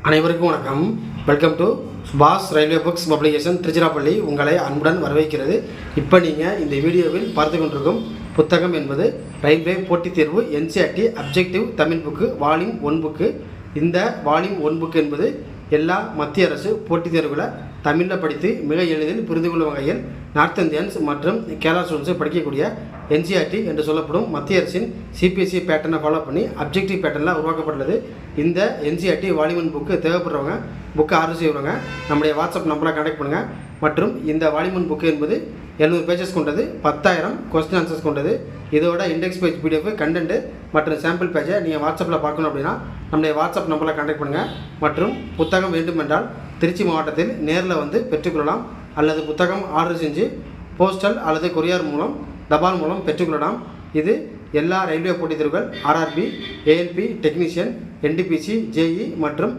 அனைவருக்கும் வணக்கம். Welcome to சுபாஷ் ரயில்வே புக்ஸ் பப்ளிகேஷன் திருச்சிராப்பள்ளி உங்களை அன்புடன் வரவேற்கிறது. இப்போ நீங்கள் இந்த வீடியோவில் பார்த்து கொண்டிருக்கும் புத்தகம் என்பது ரயில்வே போட்டித் தேர்வு NCERT objective Tamil book volume 1 book. இந்த வால்யூம் 1 புக்கு என்பது எல்லா மத்திய அரசு போட்டித் தேர்வுகளை தமிழில் படித்து மிக எளிதில் புரிந்து கொள்ளும் வகையில் நார்த் இந்தியன்ஸ் மற்றும் கேரளா ஸ்டூடெண்ட்ஸை படிக்கக்கூடிய என்சிஆர்டி என்று சொல்லப்படும் மத்திய அரசின் சிபிஎஸ்சி பேட்டர்னை ஃபாலோ பண்ணி அப்ஜெக்டிவ் பேட்டர்னில் உருவாக்கப்பட்டுள்ளது. இந்த என்சிஆர்டி வால்யூம் 1 புக்கு தேவைப்படுறவங்க புக்கு ஆர்டர் செய்கிறவங்க நம்முடைய வாட்ஸ்அப் நம்பரை கான்டாக்ட் பண்ணுங்கள். மற்றும் இந்த வால்யூம் 1 புக்கு என்பது 700 பேஜஸ் கொண்டது, 10,000 கொஸ்டின் ஆன்சர்ஸ் கொண்டது. இதோட இண்டெக்ஸ் பேஜ் பிடிஎஃப் கண்டென்ட் மற்றும் சாம்பிள் பேஜை நீங்கள் வாட்ஸ்அப்பில் பார்க்கணும் அப்படின்னா நம்முடைய வாட்ஸ்அப் நம்பரில் கான்டாக்ட் பண்ணுங்கள். மற்றும் புத்தகம் வேண்டுமென்றால் திருச்சி மாவட்டத்தில் நேரில் வந்து பெற்றுக்கொள்ளலாம். அல்லது புத்தகம் ஆர்டர் செஞ்சு போஸ்டல் அல்லது கொரியர் மூலம் தபால் மூலம் பெற்றுக்கொள்ளலாம். இது எல்லா ரயில்வே போட்டித் தேர்வுகள், RRB, ALP, technician, NTPC, JE மற்றும்